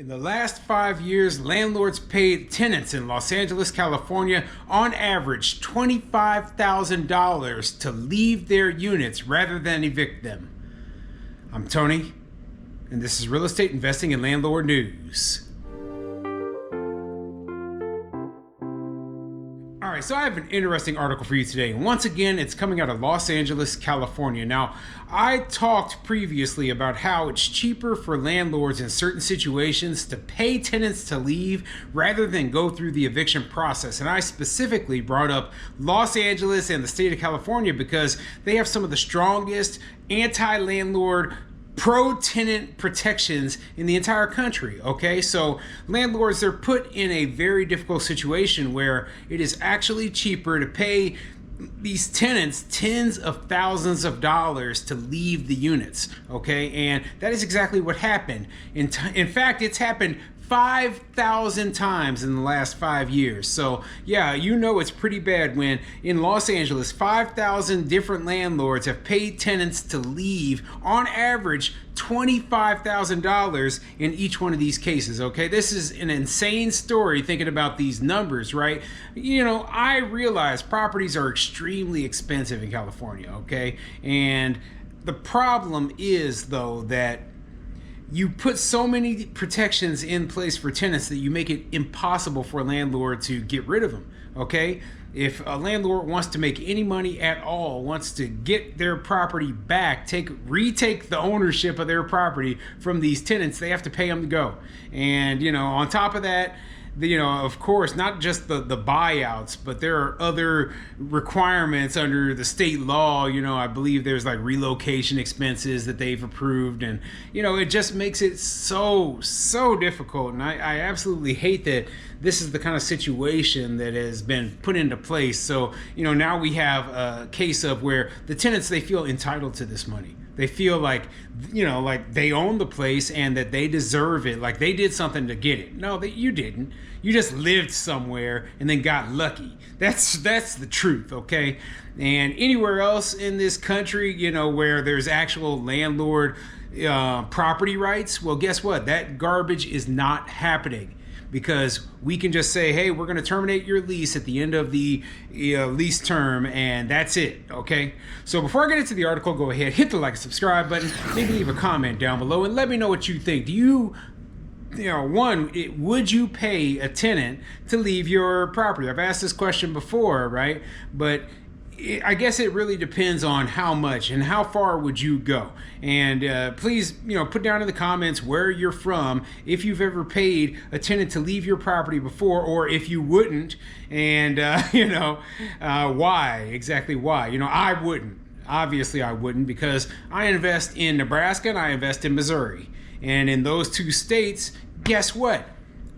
In the last 5 years, landlords paid tenants in Los Angeles, California, on average $25,000 to leave their units rather than evict them. I'm Tony, and this is Real Estate Investing and Landlord News. All right, so I have an interesting article for you today. And once again, it's coming out of Los Angeles, California. Now, I talked previously about how it's cheaper for landlords in certain situations to pay tenants to leave rather than go through the eviction process. And I specifically brought up Los Angeles and the state of California because they have some of the strongest anti-landlord pro-tenant protections in the entire country. Okay, so landlords, they're put in a very difficult situation where it is actually cheaper to pay these tenants tens of thousands of dollars to leave the units. Okay, and that is exactly what happened. In fact, it's happened 5,000 times in the last 5 years. So yeah, you know it's pretty bad when in Los Angeles 5,000 different landlords have paid tenants to leave on average $25,000 in each one of these cases. Okay, this is an insane story thinking about these numbers, right? You know, I realize properties are extremely expensive in California, okay? And the problem is though that you put so many protections in place for tenants that you make it impossible for a landlord to get rid of them, okay? If a landlord wants to make any money at all, wants to get their property back, retake the ownership of their property from these tenants, they have to pay them to go. And, you know, on top of that, you know, of course, not just the buyouts, but there are other requirements under the state law. You know, I believe there's like relocation expenses that they've approved, and you know, it just makes it so difficult. And I absolutely hate that this is the kind of situation that has been put into place. So, you know, now we have a case of where the tenants, they feel entitled to this money. They feel like, you know, like they own the place and that they deserve it, like they did something to get it. No, that you didn't. You just lived somewhere and then got lucky. That's the truth, okay? And anywhere else in this country, you know, where there's actual landlord property rights, well, guess what? That garbage is not happening. Because we can just say, hey, we're going to terminate your lease at the end of the lease term, and that's it, okay? So before I get into the article, go ahead, hit the like and subscribe button, maybe leave a comment down below, and let me know what you think. Do you know, would you pay a tenant to leave your property? I've asked this question before, right? But I guess it really depends on how much and how far would you go. And please, you know, put down in the comments where you're from, if you've ever paid a tenant to leave your property before, or if you wouldn't, and you know, exactly why. You know, I wouldn't. Obviously I wouldn't, because I invest in Nebraska and I invest in Missouri. And in those two states, guess what?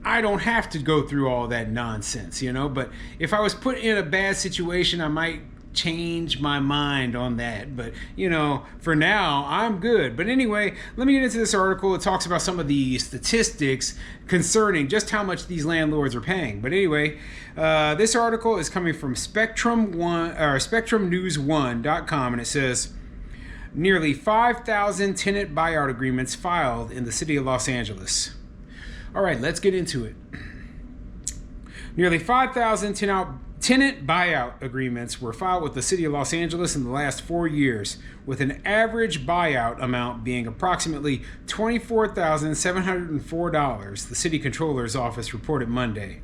I don't have to go through all that nonsense, you know. But if I was put in a bad situation, I might change my mind on that. But, you know, for now, I'm good. But anyway, let me get into this article. It talks about some of the statistics concerning just how much these landlords are paying. But anyway, this article is coming from SpectrumNews1.com, and it says, nearly 5,000 tenant buyout agreements filed in the city of Los Angeles. All right, let's get into it. Nearly 5,000 tenant buyout agreements were filed with the city of Los Angeles in the last 4 years, with an average buyout amount being approximately $24,704, the city controller's office reported Monday.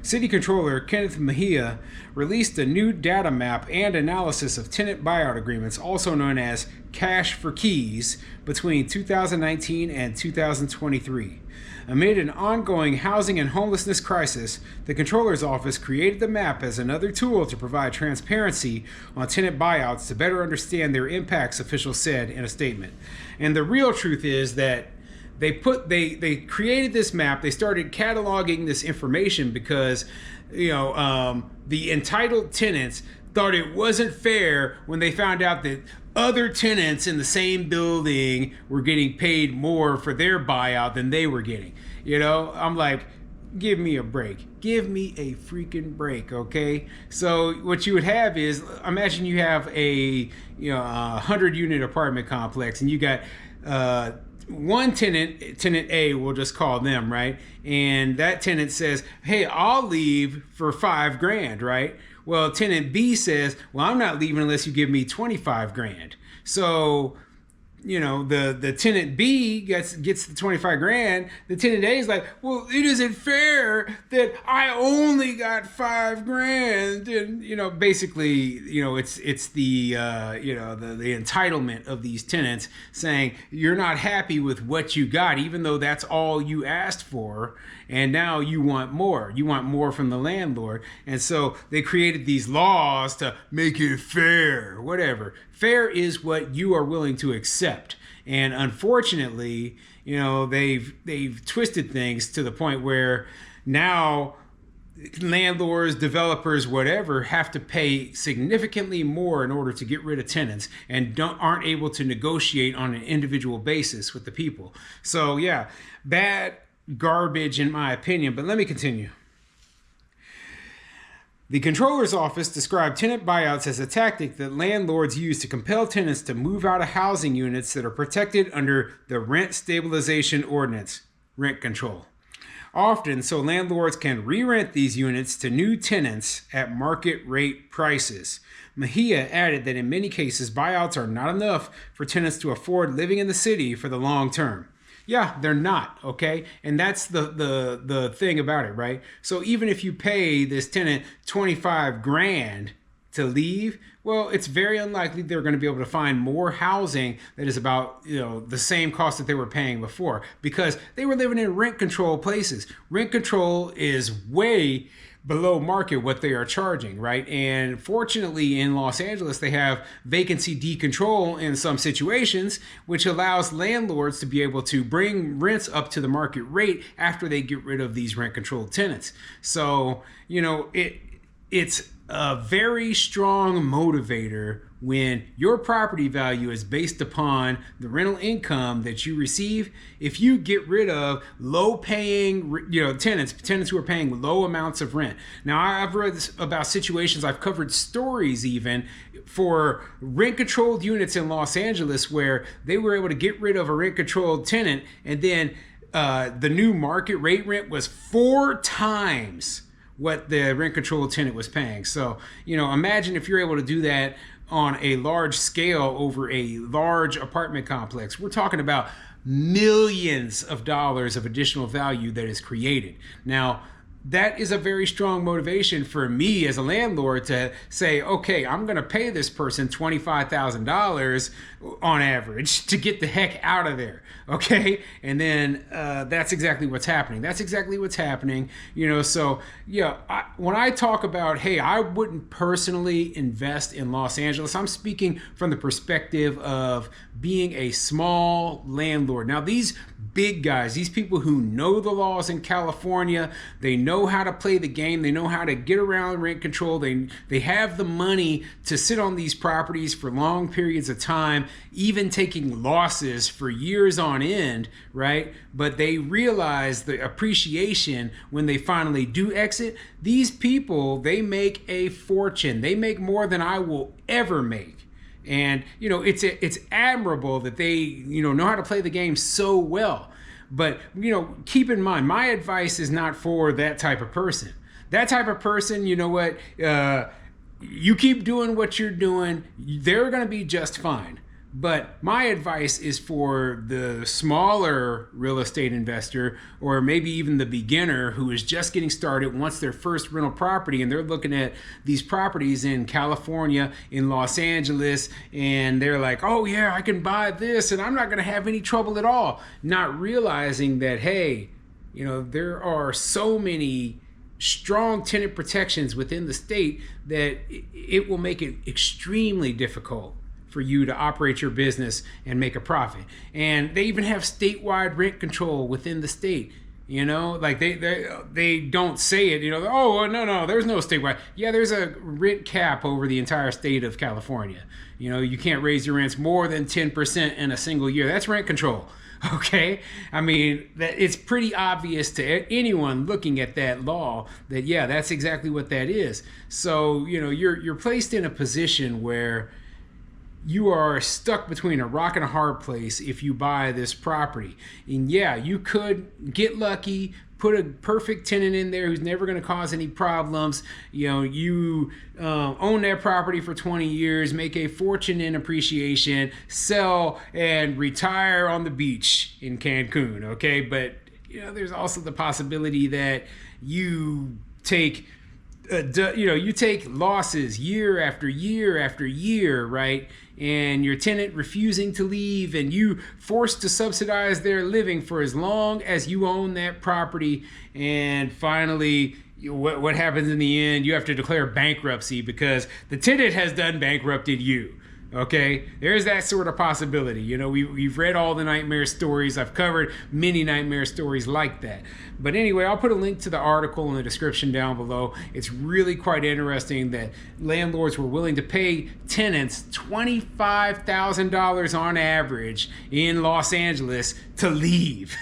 City Controller Kenneth Mejia released a new data map and analysis of tenant buyout agreements, also known as cash for keys, between 2019 and 2023. Amid an ongoing housing and homelessness crisis, the Controller's Office created the map as another tool to provide transparency on tenant buyouts to better understand their impacts, officials said in a statement. And the real truth is that they created this map. They started cataloging this information because, you know, the entitled tenants thought it wasn't fair when they found out that other tenants in the same building were getting paid more for their buyout than they were getting. You know, I'm like, give me a break. Give me a freaking break, okay? So what you would have is, imagine you have a 100-unit apartment complex, and you got one tenant A, we'll just call them, right? And that tenant says, hey, I'll leave for $5,000, right? Well, tenant B says, well, I'm not leaving unless you give me 25 grand. So, the tenant B gets the 25 grand. The tenant A is like, well, it isn't fair that I only got 5 grand. And, basically, it's the, the entitlement of these tenants saying you're not happy with what you got, even though that's all you asked for. And now you want more. You want more from the landlord. And so they created these laws to make it fair, whatever. Fair is what you are willing to accept. And unfortunately, they've twisted things to the point where now landlords, developers, whatever, have to pay significantly more in order to get rid of tenants and aren't able to negotiate on an individual basis with the people. So yeah, bad garbage in my opinion, but let me continue. The Comptroller's Office described tenant buyouts as a tactic that landlords use to compel tenants to move out of housing units that are protected under the Rent Stabilization Ordinance, rent control. Often, so landlords can re-rent these units to new tenants at market rate prices. Mejia added that in many cases, buyouts are not enough for tenants to afford living in the city for the long term. Yeah, they're not, okay? And that's the thing about it, right? So even if you pay this tenant 25 grand to leave, well, it's very unlikely they're going to be able to find more housing that is about, the same cost that they were paying before, because they were living in rent control places. Rent control is way below market what they are charging, right? And fortunately in Los Angeles, they have vacancy decontrol in some situations, which allows landlords to be able to bring rents up to the market rate after they get rid of these rent controlled tenants. So, it's a very strong motivator when your property value is based upon the rental income that you receive. If you get rid of low paying, tenants who are paying low amounts of rent. Now, I've read about situations, I've covered stories even for rent controlled units in Los Angeles where they were able to get rid of a rent controlled tenant, and then the new market rate rent was 4 times what the rent controlled tenant was paying. So, imagine if you're able to do that on a large scale over a large apartment complex. We're talking about millions of dollars of additional value that is created. Now, that is a very strong motivation for me as a landlord to say, okay, I'm going to pay this person $25,000 on average to get the heck out of there. Okay. And then that's exactly what's happening. So, when I talk about, hey, I wouldn't personally invest in Los Angeles, I'm speaking from the perspective of being a small landlord. Now, these big guys, these people who know the laws in California, they know how to play the game, they know how to get around rent control, they have the money to sit on these properties for long periods of time, even taking losses for years on end, right? But they realize the appreciation when they finally do exit. These people, they make a fortune. They make more than I will ever make. And it's admirable that they know how to play the game so well. But keep in mind, my advice is not for that type of person. That type of person, you keep doing what you're doing, they're going to be just fine. But my advice is for the smaller real estate investor, or maybe even the beginner who is just getting started, wants their first rental property, and they're looking at these properties in California, in Los Angeles, and they're like, oh yeah, I can buy this and I'm not going to have any trouble at all. Not realizing that, hey, there are so many strong tenant protections within the state that it will make it extremely difficult for you to operate your business and make a profit. And they even have statewide rent control within the state. Like they don't say it, oh no, there's no statewide. Yeah, there's a rent cap over the entire state of California. You can't raise your rents more than 10% in a single year. That's rent control. Okay, I mean, it's pretty obvious to anyone looking at that law that, yeah, that's exactly what that is. So you're placed in a position where you are stuck between a rock and a hard place if you buy this property. And yeah, you could get lucky, put a perfect tenant in there who's never going to cause any problems. You know, you own that property for 20 years, make a fortune in appreciation, sell, and retire on the beach in Cancun. Okay, but you know, there's also the possibility that you take you take losses year after year after year, right? And your tenant refusing to leave, and you forced to subsidize their living for as long as you own that property. And finally, what happens in the end? You have to declare bankruptcy because the tenant has done bankrupted you. Okay, there's that sort of possibility. You know, we've read all the nightmare stories. I've covered many nightmare stories like that. But anyway, I'll put a link to the article in the description down below. It's really quite interesting that landlords were willing to pay tenants $25,000 on average in Los Angeles to leave.